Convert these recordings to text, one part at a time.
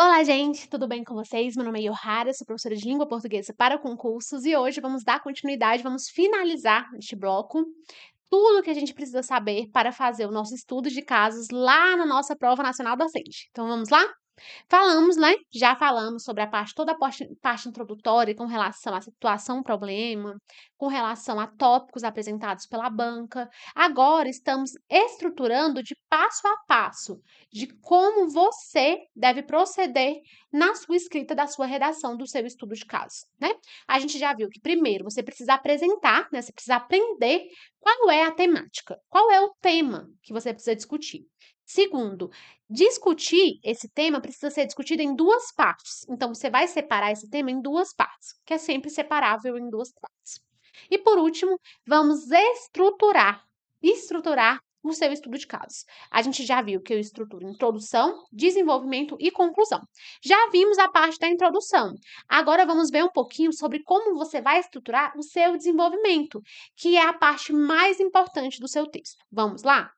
Olá, gente, tudo bem com vocês? Meu nome é Yohara, sou professora de língua portuguesa para concursos e hoje vamos dar continuidade, vamos finalizar este bloco, tudo o que a gente precisa saber para fazer o nosso estudo de casos lá na nossa prova nacional docente. Então vamos lá? Falamos, né? Já falamos sobre toda a parte introdutória com relação à situação problema, com relação a tópicos apresentados pela banca. Agora estamos estruturando de passo a passo de como você deve proceder na sua escrita da sua redação do seu estudo de caso, né? A gente já viu que primeiro você precisa apresentar, né? Você precisa aprender qual é a temática, qual é o tema que você precisa discutir. Segundo, discutir esse tema precisa ser discutido em duas partes. Então, você vai separar esse tema em duas partes, que é sempre separável em duas partes. E por último, vamos estruturar o seu estudo de casos. A gente já viu que eu estruturo introdução, desenvolvimento e conclusão. Já vimos a parte da introdução. Agora vamos ver um pouquinho sobre como você vai estruturar o seu desenvolvimento, que é a parte mais importante do seu texto. Vamos lá?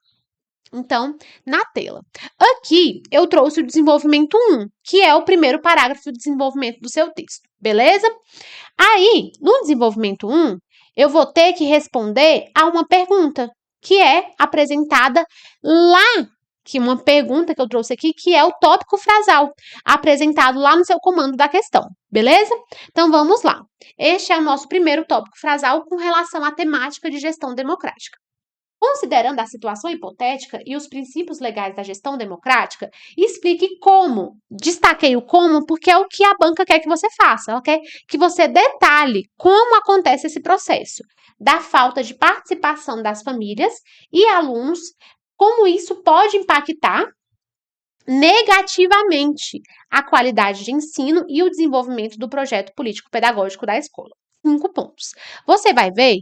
Então, na tela. Aqui eu trouxe o desenvolvimento 1, que é o primeiro parágrafo do desenvolvimento do seu texto, beleza? Aí, no desenvolvimento 1, eu vou ter que responder a uma pergunta que é apresentada lá, que uma pergunta que eu trouxe aqui, que é o tópico frasal, apresentado lá no seu comando da questão, beleza? Então, vamos lá. Este é o nosso primeiro tópico frasal com relação à temática de gestão democrática. Considerando a situação hipotética e os princípios legais da gestão democrática, explique como. Destaquei o como porque é o que a banca quer que você faça. Ela quer que você detalhe como acontece esse processo da falta de participação das famílias e alunos, como isso pode impactar negativamente a qualidade de ensino e o desenvolvimento do projeto político-pedagógico da escola. 5 pontos. Você vai ver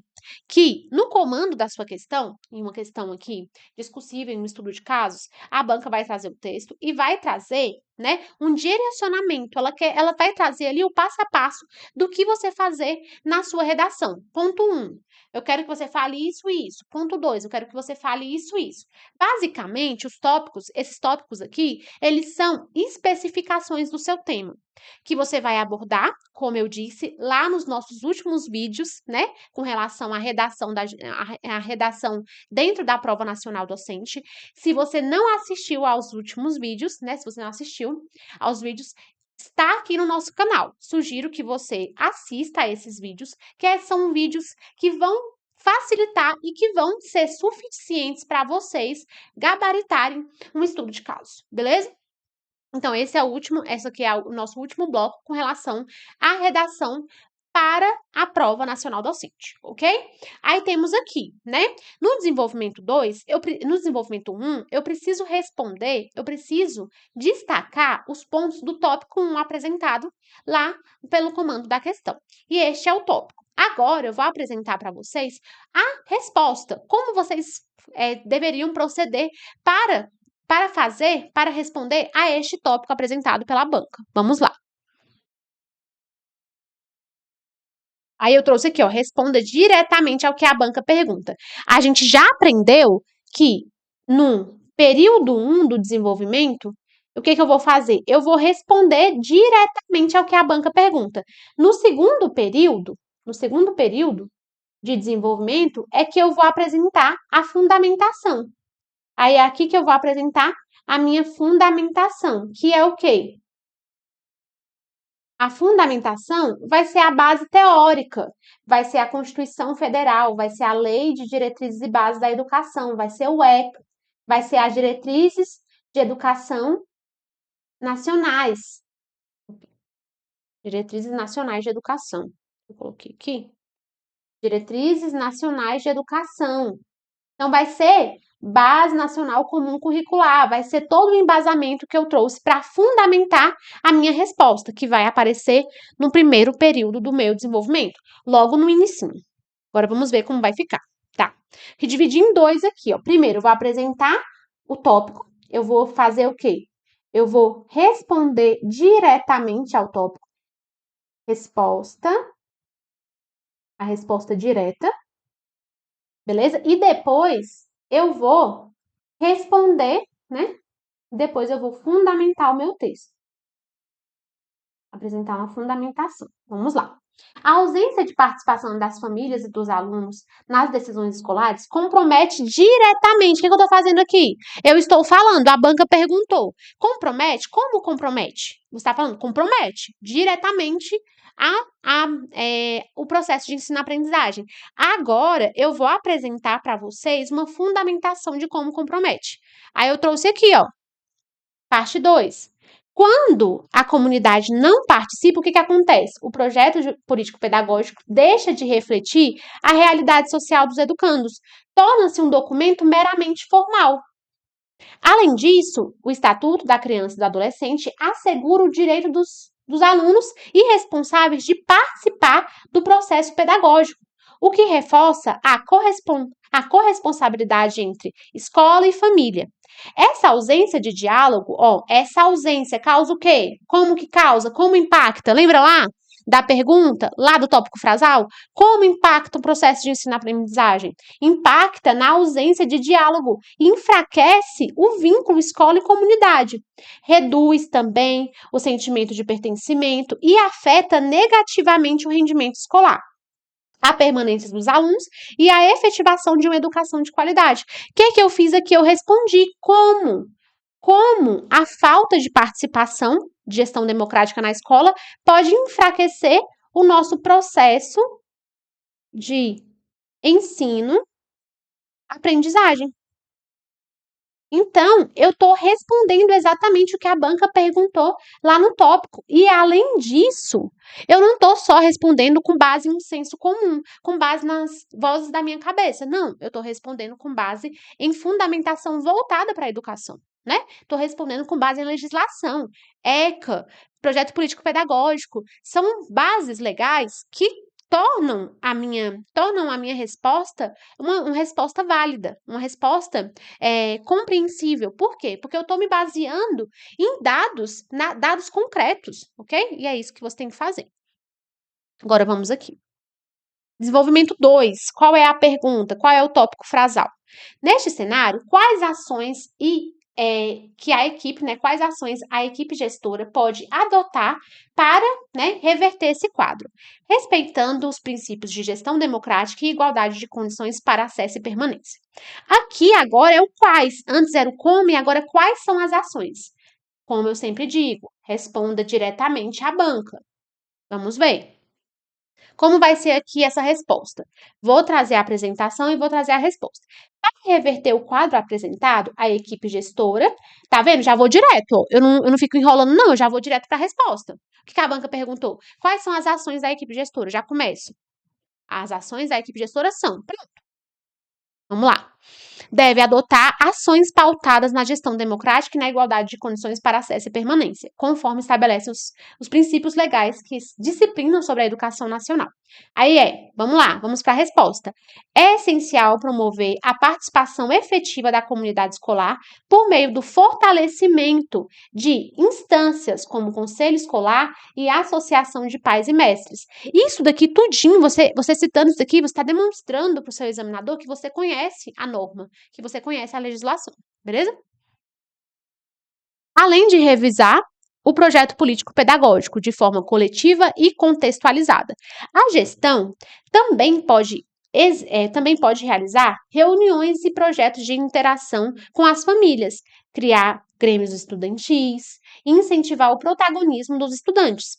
que no comando da sua questão, em uma questão aqui discussível, em um estudo de casos, a banca vai trazer o texto e vai trazer, né, um direcionamento. Ela vai trazer ali o passo a passo do que você fazer na sua redação. Ponto 1, eu quero que você fale isso e isso. Ponto 2, eu quero que você fale isso e isso. Basicamente, esses tópicos aqui, eles são especificações do seu tema, que você vai abordar, como eu disse, lá nos nossos últimos vídeos, né, com relação à redação, à redação dentro da prova nacional docente. Se você não assistiu aos últimos vídeos, né, se você não assistiu aos vídeos, está aqui no nosso canal. Sugiro que você assista a esses vídeos, que são vídeos que vão facilitar e que vão ser suficientes para vocês gabaritarem um estudo de caso, beleza? Então, esse aqui é o nosso último bloco com relação à redação para a prova nacional docente, ok? Aí temos aqui, né? No desenvolvimento 2, no desenvolvimento 1, eu preciso destacar os pontos do tópico 1 apresentado lá pelo comando da questão. E este é o tópico. Agora, eu vou apresentar para vocês a resposta, como vocês deveriam proceder para responder a este tópico apresentado pela banca. Vamos lá. Aí eu trouxe aqui, ó, responda diretamente ao que a banca pergunta. A gente já aprendeu que no período 1 do desenvolvimento, o que eu vou fazer? Eu vou responder diretamente ao que a banca pergunta. No segundo período de desenvolvimento, é que eu vou apresentar a fundamentação. Aí é aqui que eu vou apresentar a minha fundamentação, que é o quê? A fundamentação vai ser a base teórica, vai ser a Constituição Federal, vai ser a Lei de Diretrizes e Bases da Educação, vai ser o ECA, vai ser as Diretrizes de Educação Nacionais. Diretrizes Nacionais de Educação. Eu coloquei aqui. Diretrizes Nacionais de Educação. Então, vai ser Base Nacional Comum Curricular, vai ser todo o embasamento que eu trouxe para fundamentar a minha resposta, que vai aparecer no primeiro período do meu desenvolvimento, logo no inicinho. Agora, vamos ver como vai ficar, tá? Que dividir em dois aqui, ó. Primeiro, eu vou apresentar o tópico, eu vou fazer o quê? Eu vou responder diretamente ao tópico. A resposta direta, beleza? E depois eu vou responder, né? Depois eu vou fundamentar o meu texto. Apresentar uma fundamentação. Vamos lá. A ausência de participação das famílias e dos alunos nas decisões escolares compromete diretamente. O que eu estou fazendo aqui? Eu estou falando, a banca perguntou. Compromete? Como compromete? Você está falando, compromete diretamente o processo de ensino-aprendizagem. Agora, eu vou apresentar para vocês uma fundamentação de como compromete. Aí eu trouxe aqui, ó, parte 2. Quando a comunidade não participa, o que acontece? O projeto político-pedagógico deixa de refletir a realidade social dos educandos, torna-se um documento meramente formal. Além disso, o Estatuto da Criança e do Adolescente assegura o direito dos alunos e responsáveis de participar do processo pedagógico, o que reforça a corresponsabilidade entre escola e família. Essa ausência de diálogo, essa ausência causa o quê? Como que causa? Como impacta? Lembra lá da pergunta, lá do tópico frasal? Como impacta o processo de ensino-aprendizagem? Impacta na ausência de diálogo, enfraquece o vínculo escola e comunidade, reduz também o sentimento de pertencimento e afeta negativamente o rendimento escolar, a permanência dos alunos e a efetivação de uma educação de qualidade. O que eu fiz aqui? Eu respondi como? Como a falta de participação de gestão democrática na escola pode enfraquecer o nosso processo de ensino-aprendizagem. Então, eu estou respondendo exatamente o que a banca perguntou lá no tópico. E, além disso, eu não estou só respondendo com base em um senso comum, com base nas vozes da minha cabeça. Não, eu estou respondendo com base em fundamentação voltada para a educação, né? Estou respondendo com base em legislação, ECA, projeto político-pedagógico. São bases legais que tornam a minha resposta uma resposta válida, uma resposta compreensível. Por quê? Porque eu estou me baseando em dados concretos, ok? E é isso que você tem que fazer. Agora vamos aqui. Desenvolvimento 2. Qual é a pergunta? Qual é o tópico frasal? Neste cenário, quais ações quais ações a equipe gestora pode adotar para, reverter esse quadro, respeitando os princípios de gestão democrática e igualdade de condições para acesso e permanência. Aqui agora é o quais, antes era o como e agora quais são as ações. Como eu sempre digo, responda diretamente à banca. Vamos ver. Como vai ser aqui essa resposta? Vou trazer a apresentação e vou trazer a resposta. Para reverter o quadro apresentado, a equipe gestora, tá vendo? Já vou direto, ó. Eu não fico enrolando, não, eu já vou direto para a resposta. O que a banca perguntou? Quais são as ações da equipe gestora? Já começo. As ações da equipe gestora são. Pronto. Vamos lá. Deve adotar ações pautadas na gestão democrática e na igualdade de condições para acesso e permanência, conforme estabelecem os princípios legais que disciplinam sobre a educação nacional. Aí vamos lá, vamos para a resposta. É essencial promover a participação efetiva da comunidade escolar por meio do fortalecimento de instâncias como conselho escolar e associação de pais e mestres. Isso daqui tudinho, você citando isso aqui, você está demonstrando para o seu examinador que você conhece a norma, que você conhece a legislação, beleza? Além de revisar o projeto político-pedagógico de forma coletiva e contextualizada. A gestão também pode realizar reuniões e projetos de interação com as famílias, criar grêmios estudantis e incentivar o protagonismo dos estudantes.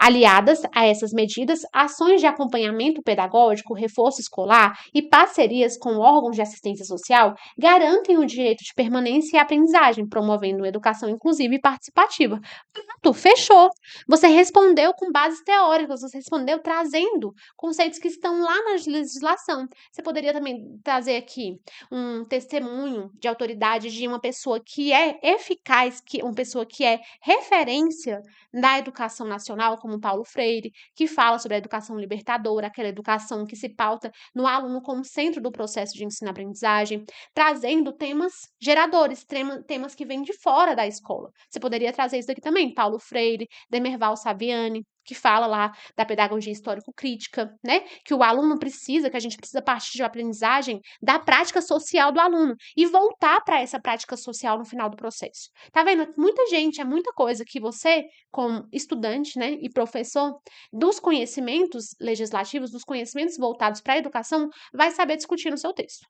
Aliadas a essas medidas, ações de acompanhamento pedagógico, reforço escolar e parcerias com órgãos de assistência social garantem o direito de permanência e aprendizagem, promovendo educação inclusiva e participativa. Pronto, fechou. Você respondeu com bases teóricas, você respondeu trazendo conceitos que estão lá na legislação. Você poderia também trazer aqui um testemunho de autoridade de uma pessoa que é eficaz, uma pessoa que é referência da educação nacional, como Paulo Freire, que fala sobre a educação libertadora, aquela educação que se pauta no aluno como centro do processo de ensino-aprendizagem, trazendo temas geradores, temas que vêm de fora da escola. Você poderia trazer isso aqui também, Paulo Freire, Demerval Saviani, que fala lá da pedagogia histórico-crítica, né? Que o aluno precisa, que a gente precisa partir de uma aprendizagem da prática social do aluno e voltar para essa prática social no final do processo. Tá vendo? Muita gente, é muita coisa que você, como estudante, né, e professor dos conhecimentos legislativos, dos conhecimentos voltados para a educação, vai saber discutir no seu texto.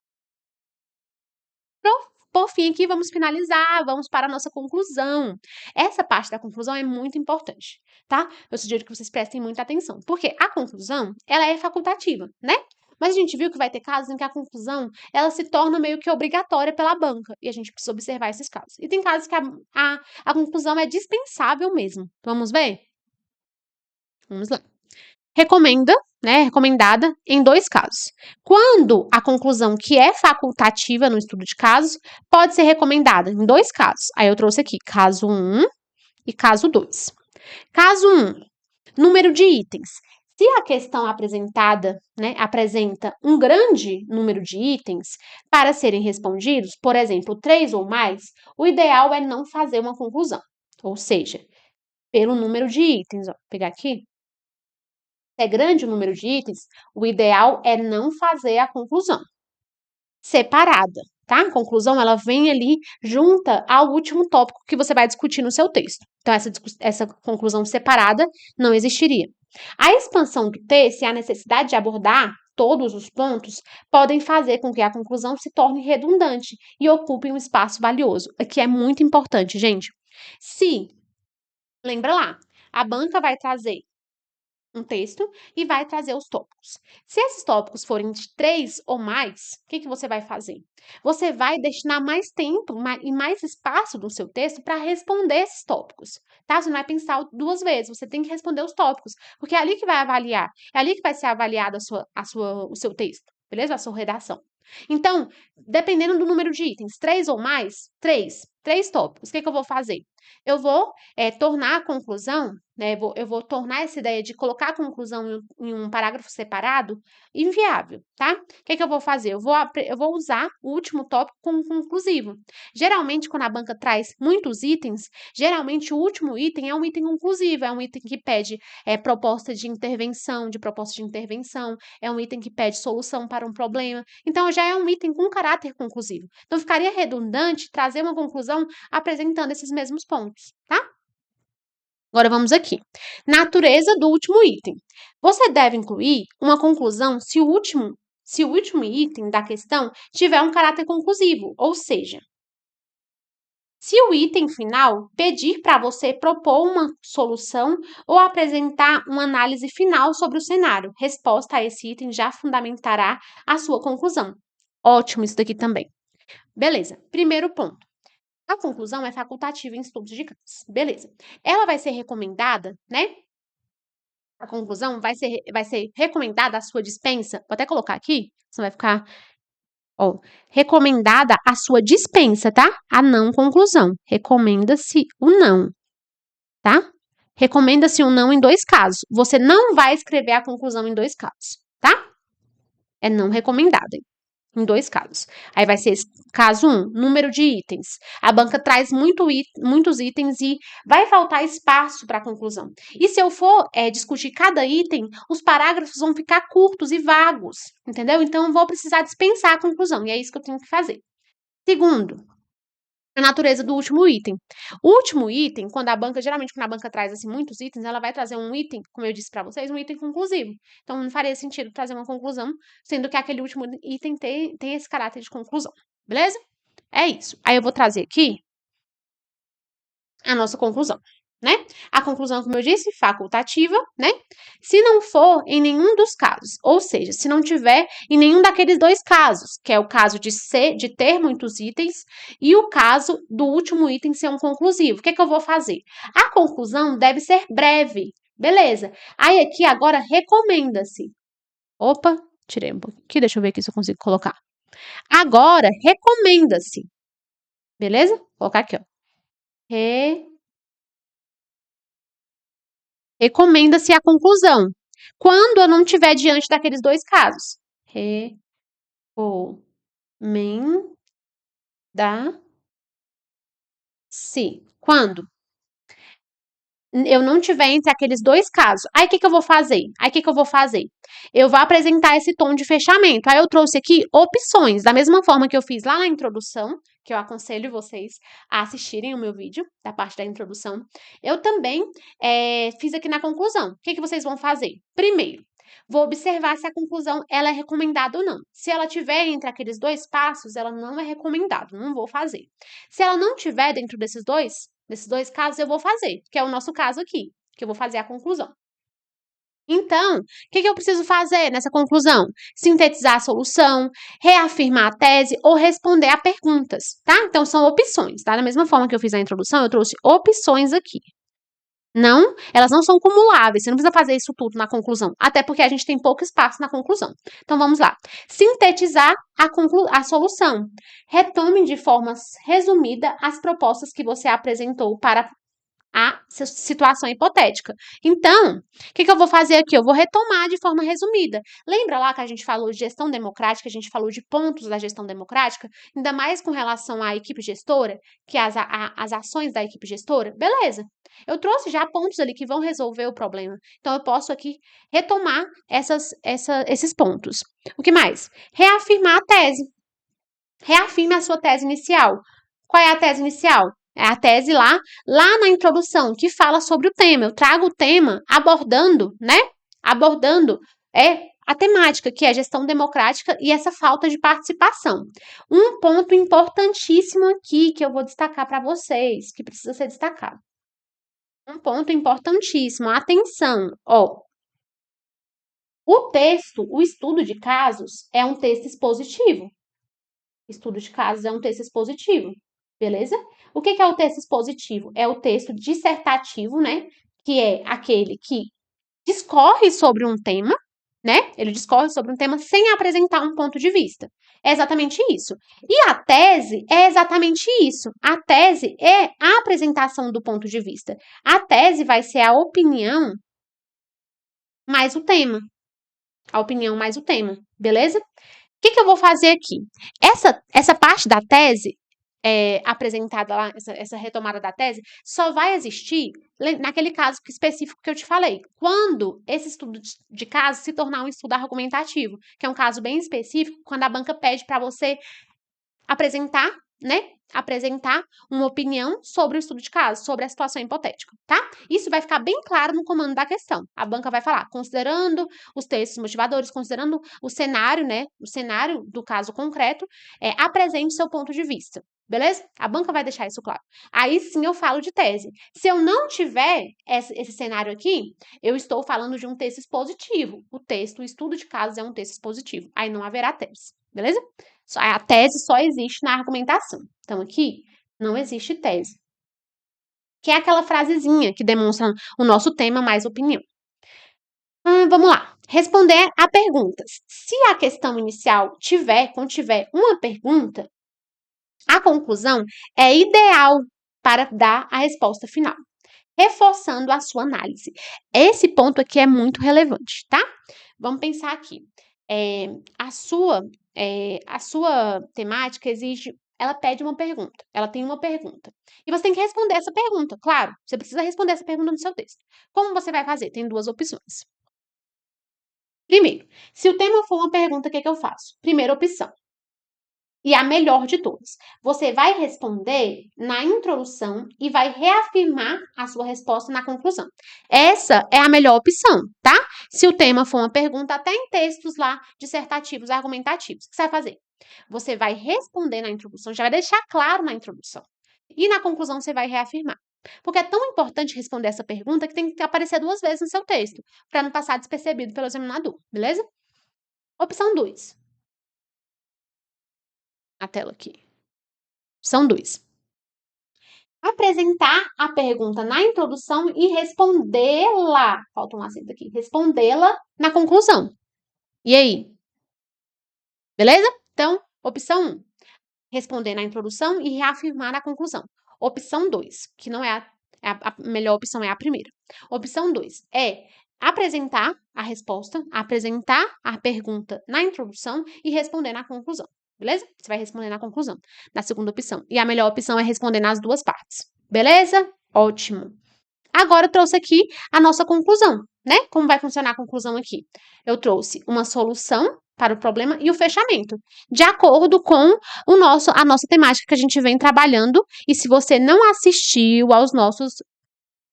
Por fim, aqui vamos finalizar, vamos para a nossa conclusão. Essa parte da conclusão é muito importante, tá? Eu sugiro que vocês prestem muita atenção, porque a conclusão, ela é facultativa, né? Mas a gente viu que vai ter casos em que a conclusão, ela se torna meio que obrigatória pela banca, e a gente precisa observar esses casos. E tem casos que a conclusão é dispensável mesmo. Vamos ver? Vamos lá. Recomenda, né, recomendada em 2 casos. Quando a conclusão que é facultativa no estudo de casos pode ser recomendada em 2 casos. Aí eu trouxe aqui caso 1 e caso 2. Caso 1, número de itens. Se a questão apresentada, né, apresenta um grande número de itens para serem respondidos, por exemplo, 3 ou mais, o ideal é não fazer uma conclusão. Ou seja, pelo número de itens, ó, vou pegar aqui, é grande o número de itens, o ideal é não fazer a conclusão separada, tá? A conclusão, ela vem ali junta ao último tópico que você vai discutir no seu texto. Então, essa conclusão separada não existiria. A expansão do texto e a necessidade de abordar todos os pontos podem fazer com que a conclusão se torne redundante e ocupe um espaço valioso, que é muito importante, gente. Se, lembra lá, a banca vai trazer um texto e vai trazer os tópicos. Se esses tópicos forem de 3 ou mais, o que você vai fazer? Você vai destinar mais tempo e mais espaço no seu texto para responder esses tópicos, tá? Você não vai pensar 2 vezes, você tem que responder os tópicos, porque é ali que vai avaliar, é ali que vai ser avaliado o seu texto, beleza? A sua redação. Então, dependendo do número de itens, 3 ou mais, 3 tópicos, o que eu vou fazer? Eu vou tornar a conclusão, né, eu vou tornar essa ideia de colocar a conclusão em um parágrafo separado inviável, tá? O que eu vou fazer? Eu vou usar o último tópico como conclusivo. Geralmente, quando a banca traz muitos itens, geralmente o último item é um item conclusivo, é um item que pede proposta de intervenção, é um item que pede solução para um problema. Então, já é um item com caráter conclusivo. Então, ficaria redundante trazer uma conclusão apresentando esses mesmos pontos, tá? Agora vamos aqui. Natureza do último item. Você deve incluir uma conclusão se o último item da questão tiver um caráter conclusivo, ou seja, se o item final pedir para você propor uma solução ou apresentar uma análise final sobre o cenário, resposta a esse item já fundamentará a sua conclusão. Ótimo isso daqui também. Beleza, primeiro ponto. A conclusão é facultativa em estudos de casos. Beleza. Ela vai ser recomendada, né? A conclusão vai ser recomendada a sua dispensa. Vou até colocar aqui, você vai ficar. Ó, recomendada a sua dispensa, tá? A não conclusão. Recomenda-se o não, tá? Recomenda-se o não em 2 casos. Você não vai escrever a conclusão em 2 casos, tá? É não recomendada. Em 2 casos. Aí vai ser caso 1, número de itens. A banca traz muitos itens e vai faltar espaço para a conclusão. E se eu for discutir cada item, os parágrafos vão ficar curtos e vagos, entendeu? Então, eu vou precisar dispensar a conclusão, e é isso que eu tenho que fazer. Segundo, a natureza do último item. O último item, geralmente quando a banca traz assim muitos itens, ela vai trazer um item, como eu disse para vocês, um item conclusivo. Então não faria sentido trazer uma conclusão, sendo que aquele último item tem esse caráter de conclusão. Beleza? É isso. Aí eu vou trazer aqui a nossa conclusão, né? A conclusão, como eu disse, facultativa, né? Se não for em nenhum dos casos, ou seja, se não tiver em nenhum daqueles 2 casos, que é o caso de ter muitos itens e o caso do último item ser um conclusivo. O que eu vou fazer? A conclusão deve ser breve, beleza? Aí aqui agora recomenda-se. Opa, tirei um pouquinho aqui, deixa eu ver aqui se eu consigo colocar. Agora recomenda-se, beleza? Vou colocar aqui, ó. Recomenda-se a conclusão. Quando eu não estiver diante daqueles 2 casos. Recomenda-se. Quando? eu não tiver entre aqueles dois casos, aí o que que eu vou fazer? Eu vou apresentar esse tom de fechamento. Aí eu trouxe aqui opções, da mesma forma que eu fiz lá na introdução, que eu aconselho vocês a assistirem o meu vídeo, da parte da introdução. Eu também fiz aqui na conclusão. O que que vocês vão fazer? Primeiro, vou observar se a conclusão ela é recomendada ou não. Se ela tiver entre aqueles dois passos, ela não é recomendada, não vou fazer. Se ela não tiver dentro desses dois casos, eu vou fazer, que é o nosso caso aqui, que eu vou fazer a conclusão. Então, o que eu preciso fazer nessa conclusão? Sintetizar a solução, reafirmar a tese ou responder a perguntas, tá? Então, são opções, tá? Da mesma forma que eu fiz a introdução, eu trouxe opções aqui. Não, elas não são cumuláveis, você não precisa fazer isso tudo na conclusão, até porque a gente tem pouco espaço na conclusão. Então, vamos lá. Sintetizar a solução. Retome de forma resumida as propostas que você apresentou para a situação hipotética. Então, o que eu vou fazer aqui? Eu vou retomar de forma resumida. Lembra lá que a gente falou de gestão democrática, a gente falou de pontos da gestão democrática, ainda mais com relação à equipe gestora, que as ações da equipe gestora? Beleza. Eu trouxe já pontos ali que vão resolver o problema. Então, eu posso aqui retomar esses pontos. O que mais? Reafirmar a tese. Reafirme a sua tese inicial. Qual é a tese inicial? É a tese lá na introdução, que fala sobre o tema. Eu trago o tema abordando, né? Abordando a temática, que é a gestão democrática e essa falta de participação. Um ponto importantíssimo aqui que eu vou destacar para vocês, que precisa ser destacado. Um ponto importantíssimo, atenção, ó. O texto, o estudo de casos, é um texto expositivo. Estudo de casos é um texto expositivo, beleza? O que é o texto expositivo? É o texto dissertativo, né? Que é aquele que discorre sobre um tema, né? Ele discorre sobre um tema sem apresentar um ponto de vista. É exatamente isso. E a tese é exatamente isso. A tese é a apresentação do ponto de vista. A tese vai ser a opinião mais o tema. A opinião mais o tema, beleza? O que eu vou fazer aqui? Essa parte da tese apresentada lá, essa retomada da tese, só vai existir naquele caso específico que eu te falei. Quando esse estudo de caso se tornar um estudo argumentativo, que é um caso bem específico, quando a banca pede para você apresentar, né? Apresentar uma opinião sobre o estudo de caso, sobre a situação hipotética, tá? Isso vai ficar bem claro no comando da questão. A banca vai falar, considerando os textos motivadores, considerando o cenário, né? O cenário do caso concreto, apresente seu ponto de vista. Beleza? A banca vai deixar isso claro. Aí sim eu falo de tese. Se eu não tiver esse cenário aqui, eu estou falando de um texto expositivo. O estudo de casos é um texto expositivo. Aí não haverá tese. Beleza? A tese só existe na argumentação. Então, aqui não existe tese. Que é aquela frasezinha que demonstra o nosso tema mais opinião. Vamos lá. Responder a perguntas. Se a questão inicial contiver uma pergunta, a conclusão é ideal para dar a resposta final, reforçando a sua análise. Esse ponto aqui é muito relevante, tá? Vamos pensar aqui. A sua temática ela pede uma pergunta, ela tem uma pergunta. E você tem que responder essa pergunta, claro, você precisa responder essa pergunta no seu texto. Como você vai fazer? Tem duas opções. Primeiro, se o tema for uma pergunta, o que eu faço? Primeira opção. E a melhor de todas. Você vai responder na introdução e vai reafirmar a sua resposta na conclusão. Essa é a melhor opção, tá? Se o tema for uma pergunta, até em textos lá dissertativos, argumentativos, o que você vai fazer? Você vai responder na introdução, já vai deixar claro na introdução. E na conclusão você vai reafirmar. Porque é tão importante responder essa pergunta que tem que aparecer duas vezes no seu texto, para não passar despercebido pelo examinador, beleza? Opção 2. A tela aqui. São 2. Apresentar a pergunta na introdução e respondê-la. Falta um acento aqui. Respondê-la na conclusão. E aí? Beleza? Então, opção 1. Responder na introdução e reafirmar na conclusão. Opção 2, que não é a melhor opção, é a primeira. Opção 2 é apresentar a resposta, apresentar a pergunta na introdução e responder na conclusão. Beleza? Você vai responder na conclusão, na segunda opção. E a melhor opção é responder nas duas partes. Beleza? Ótimo. Agora eu trouxe aqui a nossa conclusão, né? Como vai funcionar a conclusão aqui? Eu trouxe uma solução para o problema e o fechamento, de acordo com a nossa temática que a gente vem trabalhando. E se você não assistiu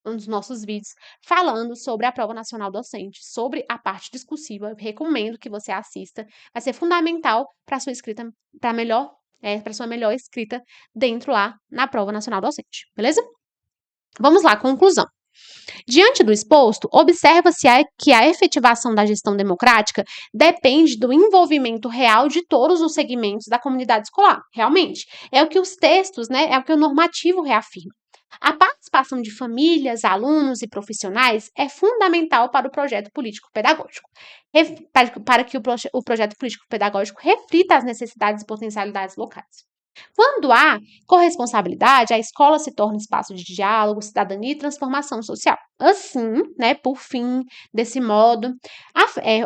um dos nossos vídeos falando sobre a prova nacional docente, sobre a parte discursiva, eu recomendo que você assista. Vai ser fundamental para sua escrita, para sua melhor escrita dentro lá na prova nacional docente, beleza? Vamos lá, conclusão. Diante do exposto, observa-se que a efetivação da gestão democrática depende do envolvimento real de todos os segmentos da comunidade escolar. Realmente, é o que os textos, né, é o que o normativo reafirma. A participação de famílias, alunos e profissionais é fundamental para o projeto político-pedagógico, para que o projeto político-pedagógico reflita as necessidades e potencialidades locais. Quando há corresponsabilidade, a escola se torna espaço de diálogo, cidadania e transformação social. Assim, né, por fim, desse modo,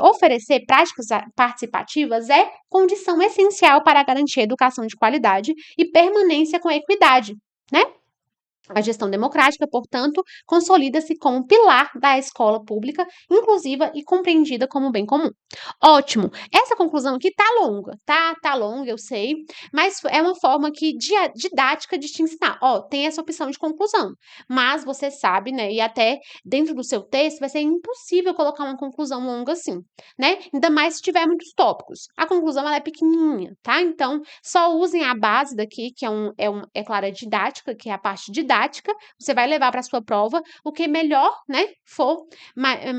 oferecer práticas participativas é condição essencial para garantir a educação de qualidade e permanência com equidade, né? A gestão democrática, portanto, consolida-se como pilar da escola pública, inclusiva e compreendida como bem comum. Ótimo! Essa conclusão aqui tá longa, tá? Tá longa, eu sei, mas é uma forma aqui didática de te ensinar. Ó, tem essa opção de conclusão, mas você sabe, né? E até dentro do seu texto vai ser impossível colocar uma conclusão longa assim, né? Ainda mais se tiver muitos tópicos. A conclusão ela é pequenininha, tá? Então, só usem a base daqui, que é claro, a didática, que é a parte didática. Você vai levar para a sua prova o que melhor, né,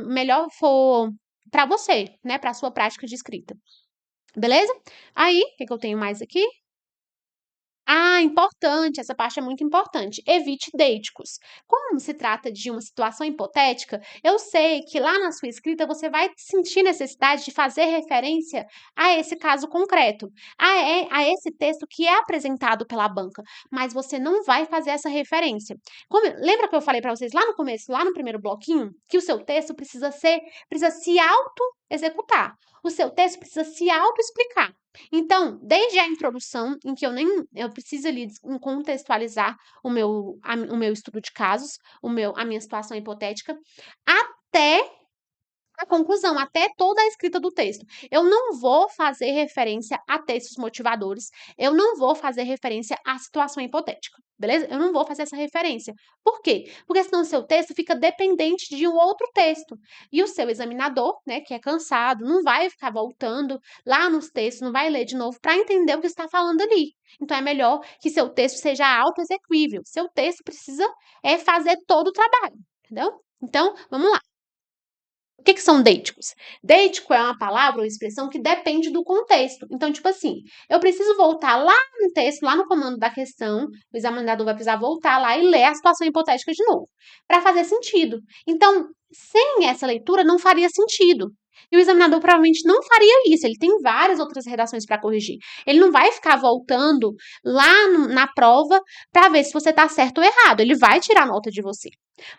melhor for para você, né, para a sua prática de escrita. Beleza? Aí, o que eu tenho mais aqui? Ah, importante, essa parte é muito importante. Evite deíticos. Como se trata de uma situação hipotética, eu sei que lá na sua escrita você vai sentir necessidade de fazer referência a esse caso concreto, a esse texto que é apresentado pela banca, mas você não vai fazer essa referência. Lembra que eu falei para vocês lá no começo, lá no primeiro bloquinho, que o seu texto precisa se auto-executar. O seu texto precisa se auto-explicar. Então, desde a introdução, em que eu preciso ali contextualizar o meu estudo de casos, a minha situação hipotética, até a conclusão, até toda a escrita do texto. Eu não vou fazer referência a textos motivadores, eu não vou fazer referência à situação hipotética, beleza? Eu não vou fazer essa referência. Por quê? Porque senão o seu texto fica dependente de um outro texto. E o seu examinador, né, que é cansado, não vai ficar voltando lá nos textos, não vai ler de novo para entender o que está falando ali. Então é melhor que seu texto seja auto-execuível. Seu texto precisa fazer todo o trabalho, entendeu? Então, vamos lá. O que são deíticos? Deítico é uma palavra ou expressão que depende do contexto. Então, tipo assim, eu preciso voltar lá no texto, lá no comando da questão, o examinador vai precisar voltar lá e ler a situação hipotética de novo, para fazer sentido. Então, sem essa leitura, não faria sentido. E o examinador provavelmente não faria isso, ele tem várias outras redações para corrigir. Ele não vai ficar voltando lá na prova para ver se você está certo ou errado, ele vai tirar nota de você.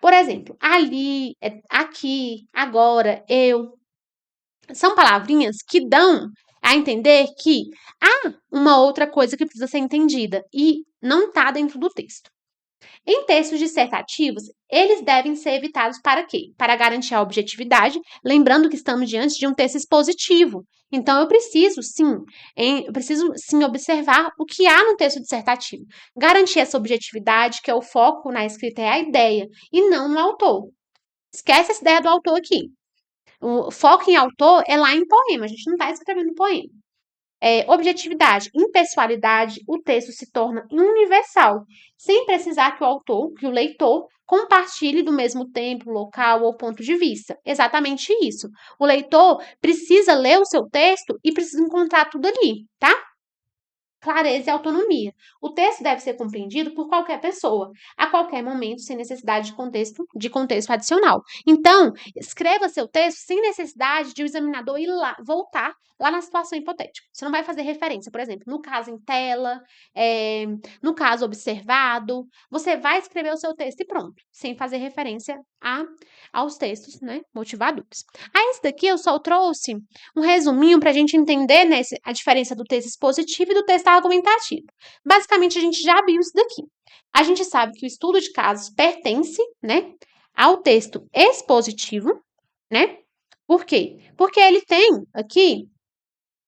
Por exemplo, ali, aqui, agora, eu. São palavrinhas que dão a entender que há uma outra coisa que precisa ser entendida e não está dentro do texto. Em textos dissertativos, eles devem ser evitados para quê? Para garantir a objetividade, lembrando que estamos diante de um texto expositivo. Então, eu preciso sim observar o que há no texto dissertativo. Garantir essa objetividade, que é o foco na escrita, é a ideia, e não no autor. Esquece essa ideia do autor aqui. O foco em autor é lá em poema, a gente não está escrevendo poema. Objetividade, impessoalidade, o texto se torna universal, sem precisar que o leitor, compartilhe do mesmo tempo, local ou ponto de vista. Exatamente isso. O leitor precisa ler o seu texto e precisa encontrar tudo ali, tá? Clareza e autonomia. O texto deve ser compreendido por qualquer pessoa, a qualquer momento, sem necessidade de contexto adicional. Então, escreva seu texto sem necessidade de o examinador voltar lá na situação hipotética. Você não vai fazer referência, por exemplo, no caso em tela, no caso observado, você vai escrever o seu texto e pronto, sem fazer referência aos textos, né, motivadores. Aí, esse daqui eu só trouxe um resuminho para a gente entender, né, a diferença do texto expositivo e do texto argumentativo. Basicamente, a gente já viu isso daqui. A gente sabe que o estudo de casos pertence, né, ao texto expositivo, né? Por quê? Porque ele tem aqui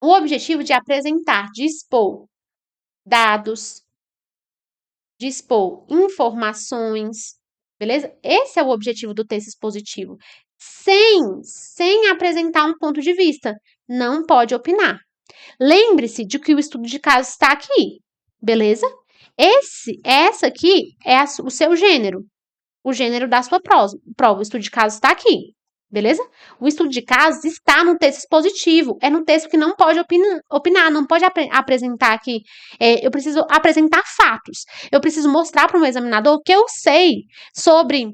o objetivo de apresentar, de expor dados, de expor informações, beleza? Esse é o objetivo do texto expositivo. Sem apresentar um ponto de vista. Não pode opinar. Lembre-se de que o estudo de caso está aqui, beleza? Essa aqui é o seu gênero, o gênero da sua prova. O estudo de caso está aqui, beleza? O estudo de casos está no texto expositivo, é no texto que não pode opinar, não pode apresentar aqui. Eu preciso apresentar fatos, eu preciso mostrar para o meu examinador que eu sei sobre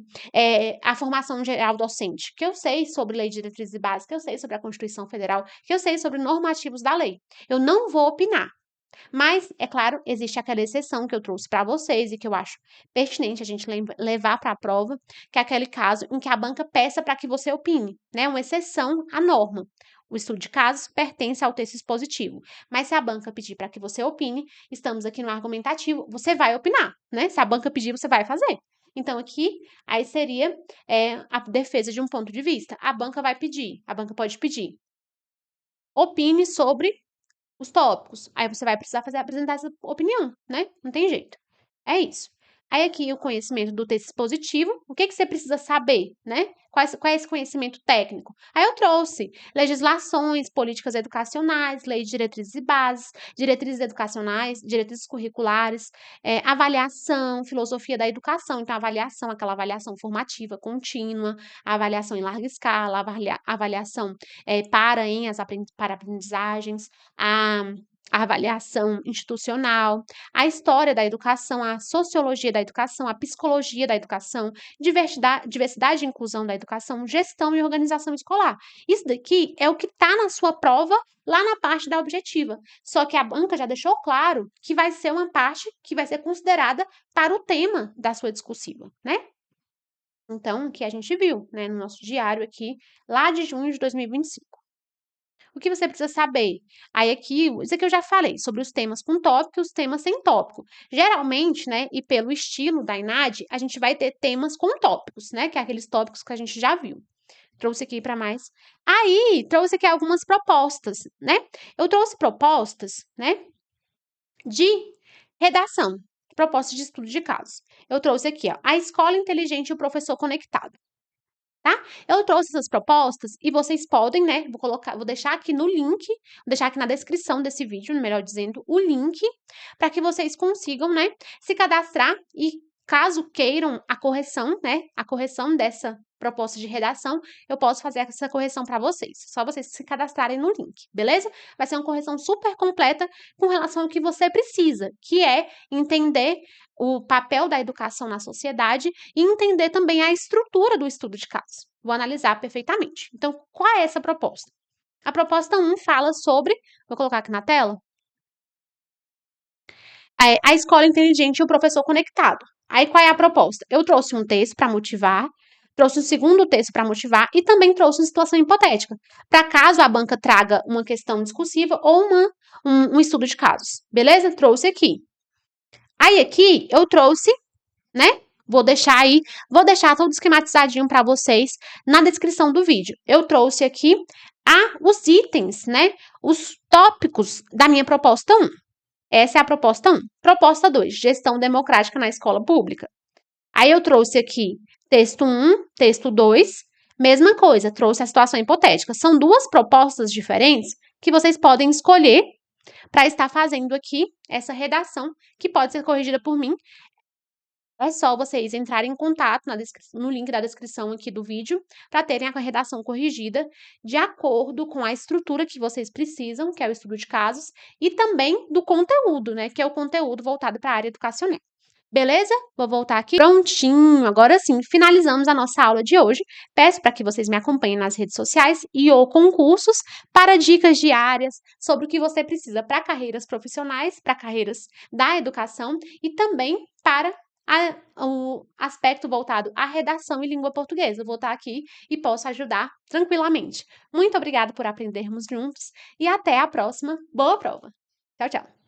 a formação geral docente, que eu sei sobre lei de diretrizes e bases, que eu sei sobre a Constituição Federal, que eu sei sobre normativos da lei. Eu não vou opinar. Mas, é claro, existe aquela exceção que eu trouxe para vocês e que eu acho pertinente a gente levar para a prova, que é aquele caso em que a banca peça para que você opine, né? Uma exceção à norma. O estudo de casos pertence ao texto expositivo. Mas se a banca pedir para que você opine, estamos aqui no argumentativo, você vai opinar, né? Se a banca pedir, você vai fazer. Então, aqui, aí seria a defesa de um ponto de vista. A banca pode pedir. Opine sobre os tópicos. Aí você vai precisar apresentar essa opinião, né? Não tem jeito. É isso. Aí aqui o conhecimento do texto expositivo, o que você precisa saber, né? Qual é esse conhecimento técnico? Aí eu trouxe legislações, políticas educacionais, lei de diretrizes e bases, diretrizes educacionais, diretrizes curriculares, avaliação, filosofia da educação. Então, avaliação, aquela avaliação formativa contínua, avaliação em larga escala, avaliação para aprendizagens, a avaliação institucional, a história da educação, a sociologia da educação, a psicologia da educação, diversidade e inclusão da educação, gestão e organização escolar. Isso daqui é o que está na sua prova lá na parte da objetiva. Só que a banca já deixou claro que vai ser uma parte que vai ser considerada para o tema da sua discursiva, né? Então, o que a gente viu, né, no nosso diário aqui, lá de junho de 2025. O que você precisa saber? Aí aqui, isso aqui eu já falei, sobre os temas com tópico e os temas sem tópico. Geralmente, né, e pelo estilo da INAD, a gente vai ter temas com tópicos, né, que é aqueles tópicos que a gente já viu. Trouxe aqui para mais. Aí, trouxe aqui algumas propostas, né? Eu trouxe propostas, né, de redação, propostas de estudo de casos. Eu trouxe aqui, ó, a escola inteligente e o professor conectado. Tá? Eu trouxe essas propostas e vocês podem, né? Vou deixar aqui no link, vou deixar aqui na descrição desse vídeo, melhor dizendo, o link para que vocês consigam, né, se cadastrar e caso queiram a correção, né, a correção dessa proposta de redação, eu posso fazer essa correção para vocês. Só vocês se cadastrarem no link, beleza? Vai ser uma correção super completa com relação ao que você precisa, que é entender o papel da educação na sociedade e entender também a estrutura do estudo de casos. Vou analisar perfeitamente. Então, qual é essa proposta? A proposta 1 fala sobre, vou colocar aqui na tela, a escola inteligente e o professor conectado. Aí, qual é a proposta? Eu trouxe um texto para motivar, trouxe um segundo texto para motivar e também trouxe uma situação hipotética, para caso a banca traga uma questão discursiva ou um estudo de casos. Beleza? Trouxe aqui. Aí, aqui, eu trouxe, né? Vou deixar tudo esquematizadinho para vocês na descrição do vídeo. Eu trouxe aqui os itens, né? Os tópicos da minha proposta 1. Essa é a proposta 1. Proposta 2, gestão democrática na escola pública. Aí eu trouxe aqui texto 1, texto 2, mesma coisa, trouxe a situação hipotética. São duas propostas diferentes que vocês podem escolher para estar fazendo aqui essa redação, que pode ser corrigida por mim. É só vocês entrarem em contato no link da descrição aqui do vídeo para terem a redação corrigida de acordo com a estrutura que vocês precisam, que é o estudo de casos, e também do conteúdo, né, que é o conteúdo voltado para a área educacional. Beleza? Vou voltar aqui. Prontinho! Agora sim, finalizamos a nossa aula de hoje. Peço para que vocês me acompanhem nas redes sociais e ou concursos para dicas diárias sobre o que você precisa para carreiras profissionais, para carreiras da educação e também para o aspecto voltado à redação e língua portuguesa. Eu vou estar aqui e posso ajudar tranquilamente. Muito obrigada por aprendermos juntos e até a próxima. Boa prova! Tchau, tchau!